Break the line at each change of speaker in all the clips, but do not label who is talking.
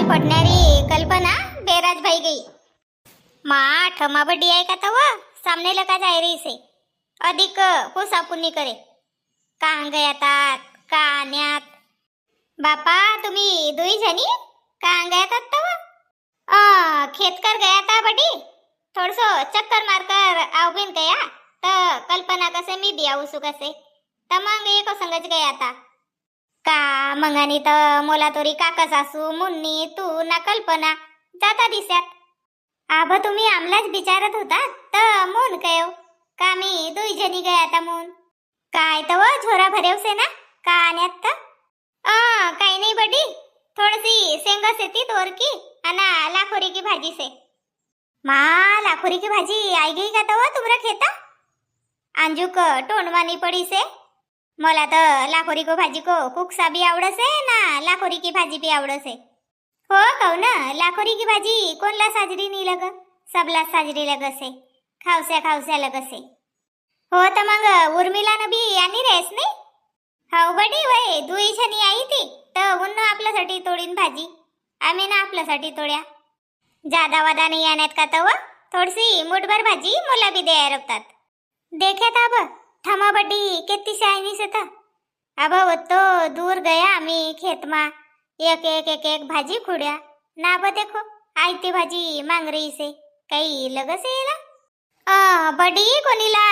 पडणारी कल्पना बेराज भाई गई मा ठमा बड्डी आहे का तव सामने लगा जाय रही से अधिक पोसा पुण्य करे कहाँ गया तात कान्यात बापा तुम्ही दुई जणी कहाँ गया तात तव खेत कर गया था बड़ी थोड़सो चक्कर मारकर आवबिन गया त कल्पना कसे मी भी आऊ कसे तमंग एको संगच गया था का मंगानी तर मोला तोरी काका सासू मुन्नी तू ना कल्पना जाता दिसत आभ तुम्ही आमलाच विचारत होता तर मून कयो का मी दुई जणी गया था मून काय तव झोरा भरेव से ना का आण्यात तर काही नाही बडी थोडीसी शेंगा सेती तोर की अना लाखोरी की भाजी से मा लाखोरी की भाजी आई गई का तव तुमरा खेता अंजुक टोंडवानी पड़ी से मला तर लाखोरी को भाजी को कुकसा भी आवडसे ना लाखोरी की भाजी भी आवडसे हो कहू ना लाखोरी की भाजी कोणला साजरी नाही लग सबला साजरी लगसे खावस्या लगसे हो तर मग उर्मिला न भी आणि रेस नाही हो बडी वय दुई जणी आई ती तर उन्न आपल्यासाठी तोडीन भाजी आम्ही ना आपल्यासाठी तोड्या जादा वादा नाही आणत का तव थोडीशी मुठभर भाजी मला भी द्याय रवतात देख्यात अब थमा बड्डी किती शायनी से था अब वो तो दूर गया आम्ही खेत मा एक भाजी खुड्या ना अब देखो आयती भाजी मांग रही से काही लगसे येला बडी कोणीला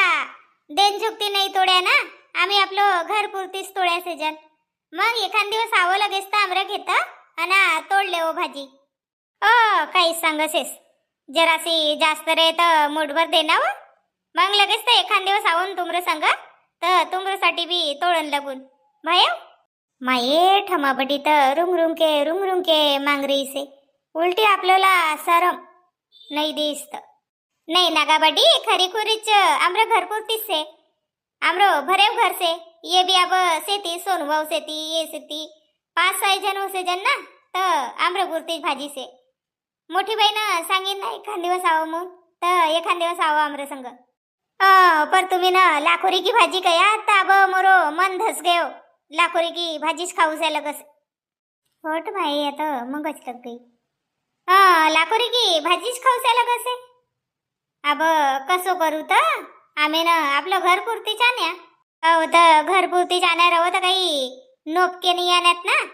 देन झुकती नाही तोड्या ना आम्ही आपलो घर पुरतीच तोड्या से जन मग एखाद दिवस आवं लगेच तर आमरा घेता अना तोडले हो भाजी काही सांगसेस जरासी जास्त रे तर मुठभर देनाव मग लगेच तर एखाद दिवस आवून तुमरे संग तर तुमऱ्यासाठी बी तोडन लागून भाई माये ठमाबडी तर रुंग के मांग रही से उलटी आपल्याला सरम नाही दिसत नाही नागा बडी खरी खुरीच आमरा घर पुरतीच से आमरो भरेव घर से ये भी अब सेती सोनवाव सेती ये सेती 5-6 जन हो से जन ना तर आमरा पुरतीच भाजी से मोठी बहीण सांगीन ना एखाद दिवस आव मग तर एखाद दिवस आव आमरे संग पर तुम्ही ना लाखोरी की भाजी कया ताब मोरो मन धस गयो लाखोरी की भाजीच खाऊ से लगस होट भाई आता मगच लग गई लाखोरी की भाजीच खाऊ से लगस अब कसो करू तर आम्ही ना आपलं घर पुरती चान्या तर घर पुरती जाण्या रव तर काही नोपके नाही आणत ना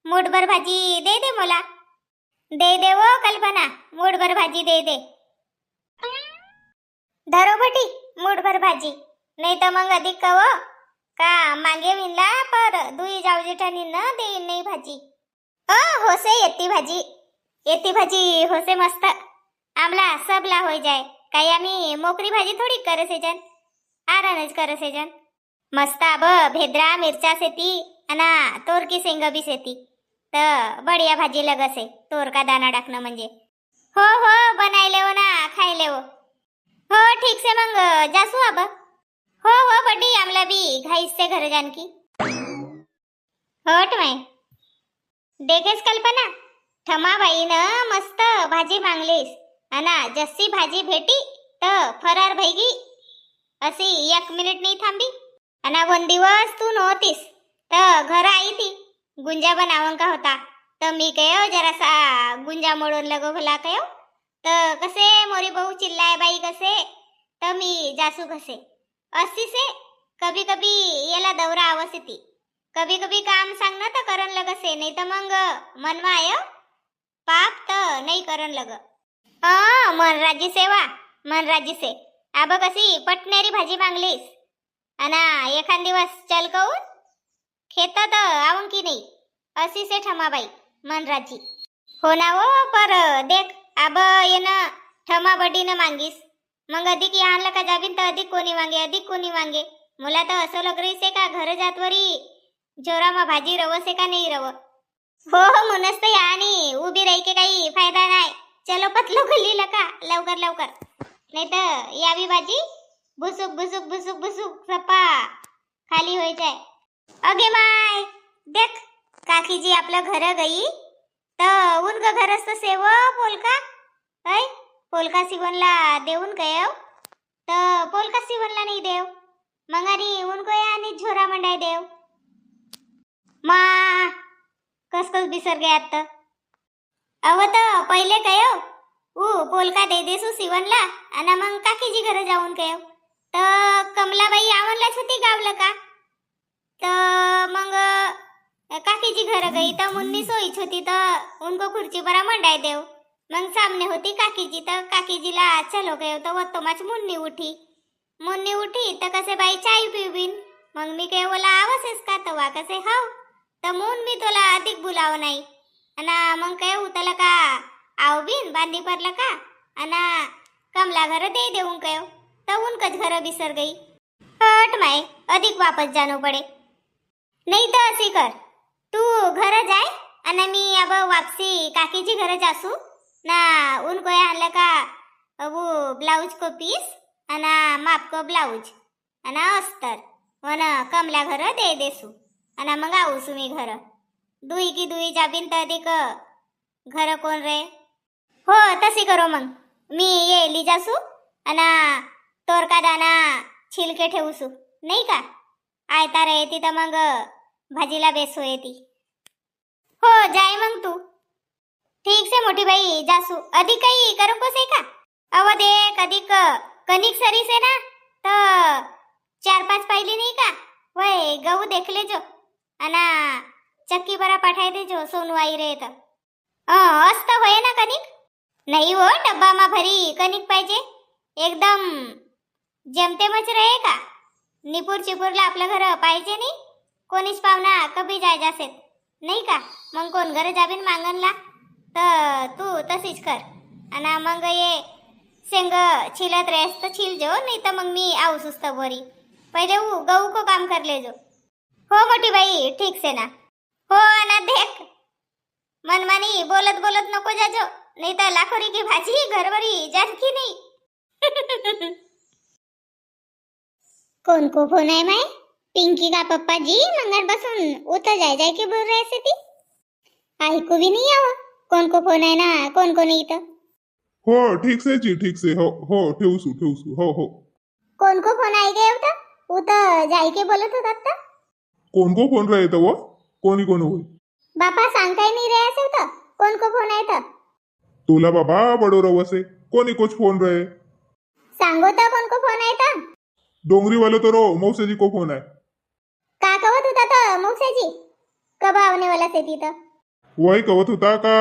मुठभर भाजी दे मला दे वो कल्पना मुठभर भाजी दे धरो बटी मुठभर भाजी नाही तर मग अधिक कव का मागे विनला पर दुई जाऊ जेठानी न देईन नाही भाजी होसे येती भाजी होसे मस्त आमला सबला होई जाय काही आम्ही मोकरी भाजी थोडी करसे जन आरानच करसे जन मस्त अब भेद्रा मिरचा सेती अना तोर की शेंग बी सेती तर बढिया भाजी लगसे तोर का दाना टाकणं म्हणजे हो बनायले हो ना खायले हो ठीक से मग जासू अब हो बड्डी आमला भी घाईस से घर जानकी हट मैं देखेस कल्पना ठमा बाई न मस्त भाजी मांगलीस अना जस्सी भाजी भेटी तर फरार भईगी असी 1 मिनिट नाही थांबी अना 1 दिवस तू नव्हतीस तर घर आई ती गुंजा बनावन का होता तर मी कयो जरासा गुंजा मोडून लगो भला कयो तर कसे मोरी बहू चिल्लाय बाई कसे तर मी जासू कसे असी से कभी कभी याला दौरा आवसती कभी कभी काम सांगना तर करन लगसे नाही तर मग मनवा आयो पाप तर नाही करन लग मन राजी से अब कशी पटनेरी भाजी मांगलीस अना एखाद दिवस चल कहून खेतात आवं की नाही असी से ठमाबाई मन राजी हो ना वो पर देख अब ये न ठमा बडी न मांगीस मग अधिक यहाँ का जाबीन तर अधिक कोणी मांगे मुला तर असं लग रही से का घर जातवरी जोरा मा भाजी रव से का नाही रव हो म्हणूनच तर यानी उभी राही के काही फायदा नाही चलो पतलो गली लका लवकर नाही तर यावी भाजी भुसुक सपा खाली होई जाय अगे माय देख काकी जी आपल्या घर गई तर उनका घर असतं सेव पोलका पोलका सिवनला देऊन कयो तर पोलका सिवनला नाही देव मंगारी उनको यानी झोरा मंडाय देव मा कस बिसर गयात अव तर पहिले कयो पोलका दे देसू सिवनला आणि मग काकीजी घरी जाऊन कयो तर कमलाबाई आवनलाच होती गावलं का तर मग काकीजी घर गई तर मुन्नी सोईच होती तर उनको खुर्ची बरा मंडाय देव मग सामने होती काकीजी तर काकीजीला चलो गयो तर वो तो मच मुन्नी उठी तर कसे बाई चाय पिवीन मग मी काय बोला आवसेस का तवा कसे हाव तर मून मी तुला अधिक बुलाव नाही अना मग काय उतला का आव बिन बांधी पडला का अना कमला घर दे देऊन कयो तर उनकच घर बिसर गई हट माय अधिक वापस जानो पड़े नहीं तो असी कर तू घर जाए अना मी अब वापसी काकीजी घर जासू ना उनको यहाँ का वो ब्लाउज को पीस अना माप को ब्लाउज अना अस्तर वना कमला घर दे देसू अना मग आऊसू मी घर दुई की दुई जाबीन तर अधिक घर कोण रे हो तशी करो मग मी ये ली जासू अना तोर का दाना छिलके ठेवसू नाही का आयता रे येते तर मग भाजीला बेसो येती हो जाय मग तू ठीक से मोठी बाई जासू अधिक काही करू कोसे का अव देख अधिक कनिक सरी से ना तर 4-5 पाहिली नाही का वय गहू देखले जो अना चक्की बरा पाठाय दे जो सोनू आई रे तर अस्त होय ना कनिक नाही हो डब्बा मा भरी कनिक पाहिजे एकदम जमते मच रहे का निपूर चिपूरला आपलं घर पाहिजे नाही कोणीच पाहुणा कभी जाय जासेत नाही का मग कोण घर जाबीन मागणला तर तू तशीच कर आणि मग ये शेंग छिलत रेस तर छिल जो नाही तर मग मी आऊ सुस्त बोरी पहिले गहू को काम कर ले जो हो मोठी बाई ठीक से ना हो ना देख मनमानी बोलत बोलत नको जाजो नहीं तर लाखोरी की भाजी घरवरी जानकी नहीं कौन को फोन है माय पिंकी का पप्पा जी मंगर बसून उतर जाय के बोल रहे थे ऐकू भी नहीं आवा कौन को फोन है ना कौन को नहीं तो
हो ठीक से जी ठीक से हो ठेवसू हो
कौन को फोन आई गए होता उतर जाय के बोलत होता आता
कोण को फोन रहे वो कोणी कोण होय
बापा सांगताय नाही रे असे होता कौन को फोन आहे तर
तुला बाबा बडो रवसे कोणी कुछ फोन रहे
सांगो तर कौन को फोन आहे तर
डोंगरी वाले तो रो मौसे जी को फोन है
का कहत होता तर मौसाजी कब आवने वाला से ती तर
वही कहत होता का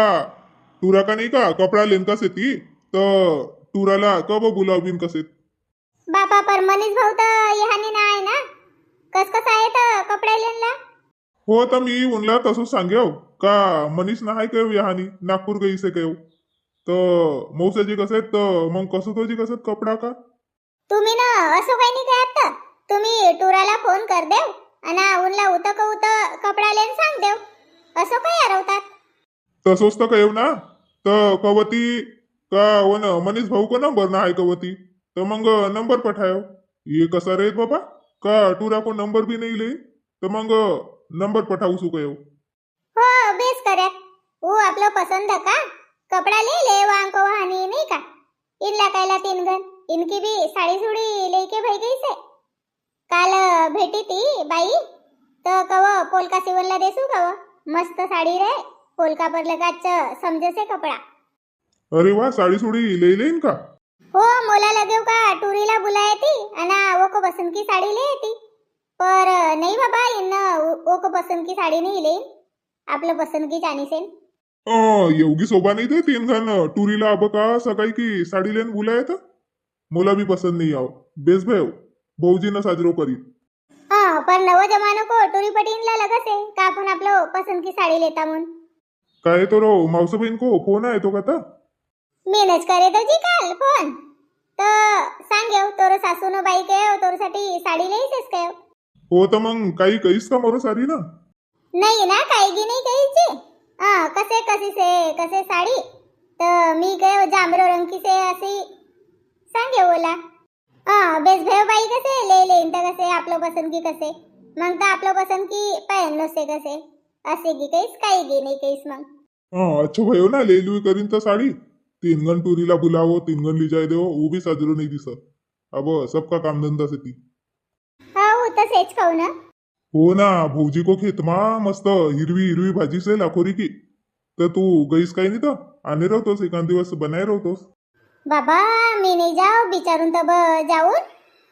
टूरा का नहीं का कपड़ा लेन का सेती तो टूराला कब बुलावीन कसे
बापा पर मनीष भाऊ तर यहानी ना आहे ना कस आहे तर कपडे लेनला
हो तर मी उनला तसं सांगेव का मनीष ना हाय कयो यहानी नागपूर गई से कयो तर मौसाजी कसे तर मग कसं तोजी कसे कपडा का
तुम्ही ना असं काही नाही काय आता तुम्ही टुराला फोन कर देव आणि उनला उत कपडा लेन सांग देव असं काय हरवतात
तसंच तर कयो ना तर कवती का वन मनीष भाऊ को नंबर ना आहे कवती तर मग नंबर पठायो ये कसा रे बाबा का टूरा को नंबर भी नहीं ले तर मग नंबर पठाऊ सु कयो
हो बेस करे वो आपलं पसंद का कपडा ले वांको वहानी नहीं का इनला कायला 3 गन इनकी भी साड़ी सुड़ी लेके भाई गई से काल भेटी थी बाई तो कव पोलका सिवनला देसू कव मस्त साड़ी रे पोलका पर लगाच समझे से कपड़ा
अरे वाह साड़ी सुड़ी ले ले इनका
हो मोला लगेव का टूरीला बुलाए थी अना वो को पसंद की साड़ी ले थी पर नहीं बाबा इन वो को पसंद की साड़ी नहीं ले आपलं पसंद की जानी से
योगी सोबा नहीं थे 3 जण टुरीला अब का सकाळी की साडी लेन बुलाये था मोला भी पसंद नहीं आओ बेस भाई भाऊजी न साजरो करी
हाँ पर नवो जमानो को टूरी पटीनला लगा से का आपण आपलं पसंद की साड़ी लेता म्हणून
काय तो रो मावसाबीन को फोन आहे तो का
मेनच करे तो जी काल फोन तो सांगेव तोर सासूनो बाई के तोरसाठी साडी लेईसेस काय
हो तर मग काही कहीस का मोर सारी ना
नहीं ना काहीगी नहीं कहीची कसे साडी तर मी काय जांभरो रंग की से अशी सांगे बोला बेस भेव बाई कसे ले इंत कसे आपलं पसंद की कसे मग तर आपलं पसंद की पहन नसते कसे असे की कहीस काहीगी नहीं कहीस मग
अच्छा भयो ना ले लुई करीन तर साड़ी 3 गण टूरीला बुलावो 3 गण ली जाए देवो वो भी साजरो नहीं दिसत अब सबका काम धंदा से ती
हो तसेच खाऊ ना
हो ना भाऊजी को खेत मा मस्त हिरवी हिरवी भाजी से लाखोरी की तर तू गईस काही नाही तर आणि राहतोस एखाद दिवस बनाय राहतोस.
बाबा मी नाही जाऊ बिचारून तर जाऊन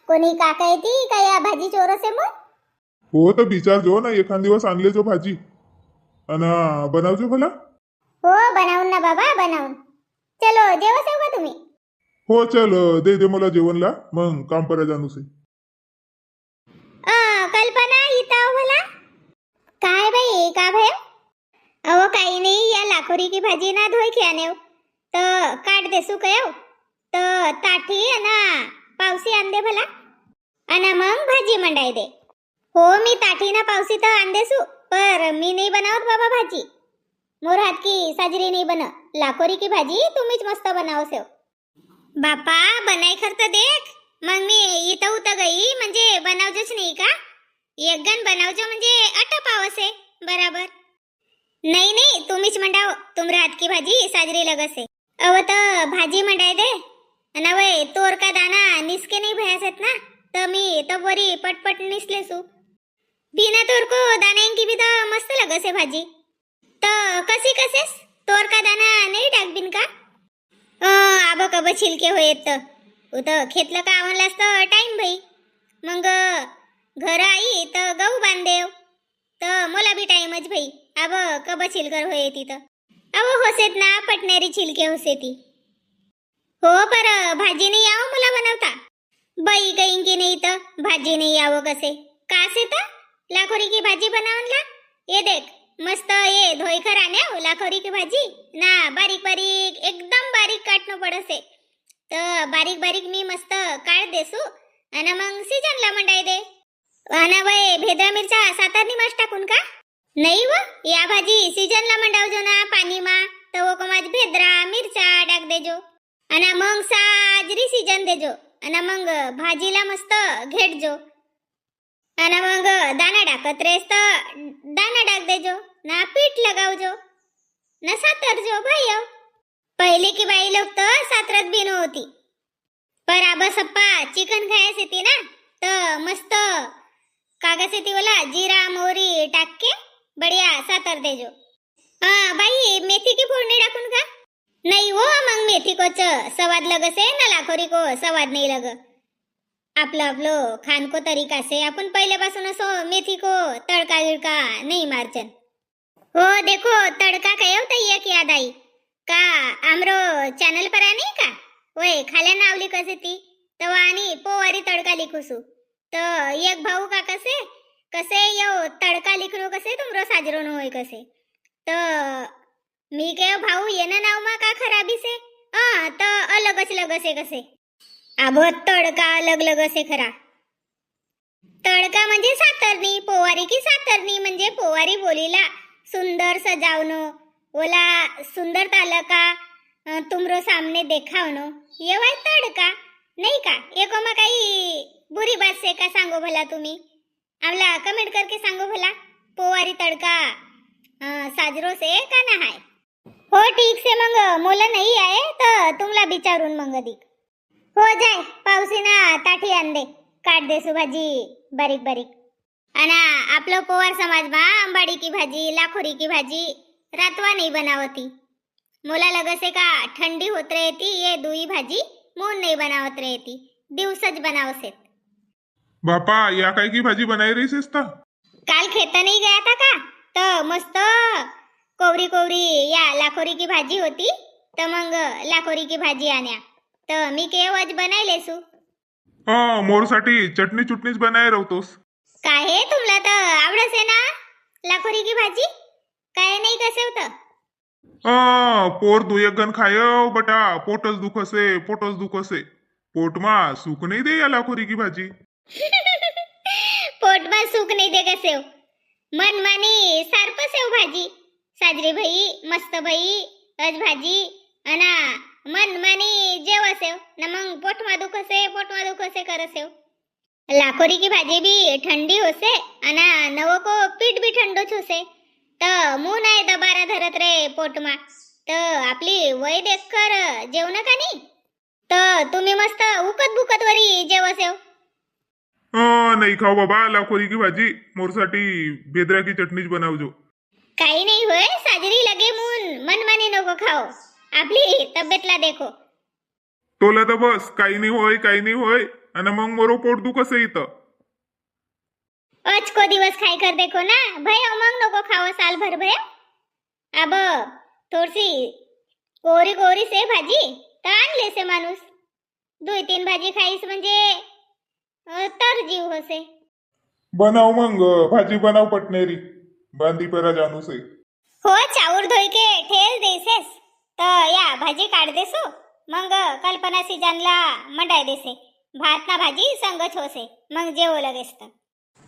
कोणी काका येते का या भाजी चोरस आहे मग.
हो तर विचार जो ना एखाद दिवस आणले जो भाजी आणि बनवजो भला.
हो बनावून ना बाबा बनावून. चलो जेवस येऊ का तुम्ही.
हो चल दे दे मला जेवणला मग काम करा जाणू से.
कल्पना इथं आहो भला. काय बाई का भय. अहो काही नाही या लाखोरी की भाजी ना धोई की आने तर काट देसू काय तर ताठी ना पावसी आण दे भला आणि मग भाजी मंडाई दे. हो मी ताठी ना पावसी तर आण देसू पर मी नाही बनावत बाबा भाजी. मोर हात की साजरी नाही बन. लाखोरी की भाजी तुम्हीच मस्त बनाव सेव. बापा बनाई खरं देख मग मी इथं उत गई म्हणजे बनावजोच नाही का. एक गण बनावजो म्हणजे अट पावसे बराबर. नाही नाही तुम्हीच मंडाव तुमरे हात की भाजी साजरी लगसे. अव तर भाजी मंडाय दे नवय तोर का दाना निसके नाही भयासत ना तर मी तर बरी पटपट निसलेसू. बिना तोर को दाना की भी तर मस्त लगसे भाजी. तर कशी कसेस तोर का दाना नाही टाकबिन का. आब कब छिलके होयत उत खेतलं का आवनलास तर टाइम भाई. मग घर आई तर गहू बांधेव तर मला बी टाइमच भाई. अब कब छिलकर होय तिथं. अव होसेत ना पटणारी छिलके होसे ती. हो पर भाजी नाही यावं मला बनवता. बाई काही की नाही तर भाजी नाही यावं कसे कासे तर लाखोरी की भाजी बनावनला. ये देख मस्त ये धोईखर आने लाखोरी की भाजी ना बारीक बारीक एकदम बारीक काटणं पडसे. तर बारीक बारीक मी मस्त काढ देसू आणि मग सीजनला मंडाई दे. आणि वय भेद्रा मिरच्या सातारनी मास टाकून का नाही व या भाजी सीजनला मंडावजो ना पाणी मा तर वो कमाज भेद्रा मिरच्या टाक देजो आणि मग साजरी सीजन देजो आणि मग भाजीला मस्त घेटजो आणि मग दाना टाकत रेस तर दाना टाक देजो ना पीठ लगावजो ना सातरजो भाई. पहले की बाई लोग तर सातरत भी नव्हती पर आबा सप्पा चिकन खायस येते ना तर मस्त कागज येते वाला जीरा मोहरी टाक के बढ़िया सातर देजो. बाई मेथी की फोड़नी टाकून का नहीं वो मग मेथी कोच स्वाद लगसे ना लाखोरी को स्वाद नहीं लग. आपलं आपलं खान को तरीका से अपन पहिल्यापासून असो मेथी को तड़का गिड़का नहीं मारचन. हो देखो तड़का कयो त एक याद आई का आमरो चॅनल पर नाही का वय खाल्या नावली कसे ती तवा आणि पोवारी तड़का लिखूसू. तर एक भाऊ का कसे यो तड़का लिखरो कसे तुमरो साजरो न होय कसे. तर मी के भाऊ येना नाव मा का खराबी से तर अलगच लगसे कसे. आबो तड़का अलग लगसे खरा. तड़का म्हणजे सातरणी पोवारी की सातरणी म्हणजे पोवारी बोलीला सुंदर सजावनो ओला सुंदर तालका तुमरो सामने देखावनो ये वाय तड़का नहीं का. एको मा काही बुरी बात से का सांगो भला तुम्ही आमला कमेंट करके सांगो भला पोवारी तड़का साजरो से का ना हाय. हो ठीक से मग मोला नहीं आए तर तुमला विचारून मग अधिक. हो जाय पावसीना ताठी आण दे काट देसू भाजी बारीक बारीक. आणि आपलं पोवार समाज मा आंबाडी की भाजी लाखोरी की भाजी रातवा नहीं बनावती. मोला लगसे का ठंडी होत रहती ये दुई भाजी मून नहीं बनावत रहती दिवसच बनावसेत.
बापा या काय की भाजी बनाई रहीस तर
काल खेत नहीं गया था का तो मस्त कोवरी कोवरी या लाखोरी की भाजी होती तर मग लाखोरी की भाजी आण्या तर मी केवज बनाई लेसू.
मोरसाठी चटणी चुटणीच बनाय राहतोस.
काय हे तुमला तर आवडसे ना लाखोरी की भाजी काय नाही कसे होतं.
पोर दु एक गण खायो बटा पोटच दुखसे पोटमा सुख नाही दे या लाखोरी की भाजी.
पोटमा सुख नाही दे कसे मन मानी सारप सेव भाजी साजरी भाई मस्त भाई अज भाजी अना मन मानी जेवसेव न मग पोटमा दुखसे करसेव. लाखोरी की भाजी भी ठंडी होसे अना नवो को पीठ भी ठंडोच होसे तर मुंह नाही दबारा धरत रे पोटमा. तर आपली वय देखकर जेवण का नाही तर तुम्ही मस्त उकत बुकत वरी जेवसेव.
नाही खाओ बाबा लाखोरी की भाजी मोरसाठी भेद्रा की चटणीच बनावजो.
काही नाही होय साजरी लगे मून मन माने नको खाओ आपली तब्येतला देखो.
तोला तर बस काही नाही होय आणि मग मोरो पोट दुखस इथं.
आज को दिवस खाई कर देखो ना भय, मग नको खावं साल भर भय. अब थोडीशी कोरी कोरी से भाजी तर आणले से माणूस. 2-3 भाजी खाईस म्हणजे तर जीव होसे.
बनाव मग भाजी बनाव पटनेरी बांधी पेरा जानू से.
हो, चाऊर धोई के ठेल देसेस तर या भाजी काढ देसो. मग कल्पना सीजनला मंडाय देसे. भात ना भाजी संगच होसे, मग जेवो लगेच तर.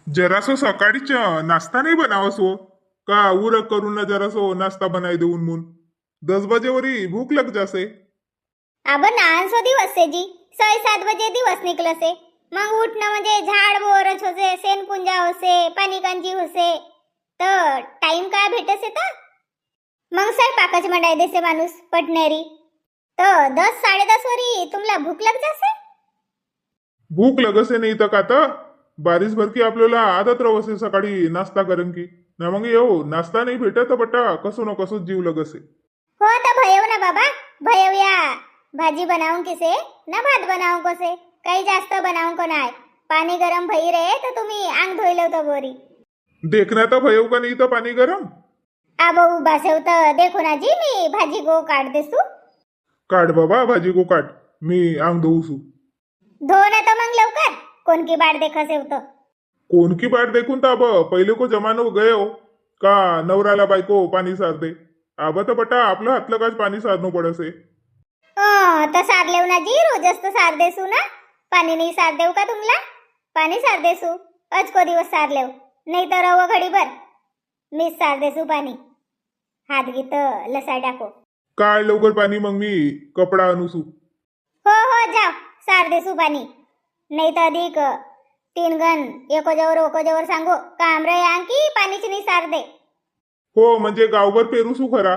जरासो सकाळीच नाश्ता नाही बनावसो का उरक करून ना जरासो नाश्ता बनाय देऊन मुन 10 बजेवरी भूक लग जासे.
अब नानसो दिवस से जी 6-7 बजे दिवस निकल से. मग उठणं म्हणजे झाड बोरच होसे, सेनपुंजा होसे, पाणी कांजी होसे, तर टाइम काय भेटसे तर मग स्वयंपाकच मंडाय देसे माणूस पटनेरी. तर 10-10:30 वरी तुमला भूक लग जासे.
भूक लगसे नाही तर का तर बारिश भर की आपल्याला आदत रवसे सकाळी नाश्ता करेन की ना मग येऊ नाश्ता नाही भेटत बटा कसो न कसो जीव लगसे.
हो तर भयव ना बाबा, भयव या भाजी बनाऊं किसे ना भात बनाऊं कसे, काही जास्त बनाऊं को नाही. पाणी गरम भई रे तर तुम्ही अंग धोइल तर बोरी.
देखना तर भयव का नाही तर पाणी गरम.
अब उभा सेव तर देखो ना जी, मी भाजी गो काढ देसू.
काढ बाबा भाजी को काढ, मी अंग धुवसू.
धो ना तर मग लवकर, कोण की बाट देखा सेव तर.
कोण की बाट देखून तर अब पहिले को जमानो गयो का नवराला बायको पाणी सार दे. अब तर बटा आपलं हातलं काच पाणी सारणं पडसे.
तर सार लेव ना जी, रोजच तर सार देसू ना. पाणी नाही सार देऊ का तुमला? पाणी सार देसू. अजको दिवस सार लेव, नाही तर रव घडी भर मीच सार देसू पाणी. हात गीत लसा टाको.
काळ लवकर पाणी मग मी कपडा आणूसू.
हो हो जाओ, सार देसू पाणी. नाही तर अधिक 3 गण एकोजवर सांगो काम रे की पाणीच नाही सार दे.
हो म्हणजे गावभर पेरूसू खरा.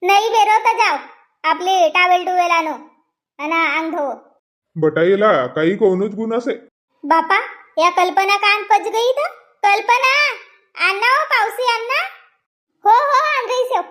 नाही बेरो तर जाओ, आपले टावेल टुवेल आणो आणि अंग धो.
बटाईला काही कोणूच गुण असे.
बापा, या कल्पना कान पच गई तर. कल्पना, अन्ना हो पावसी अन्ना. हो हो आण गई सेव.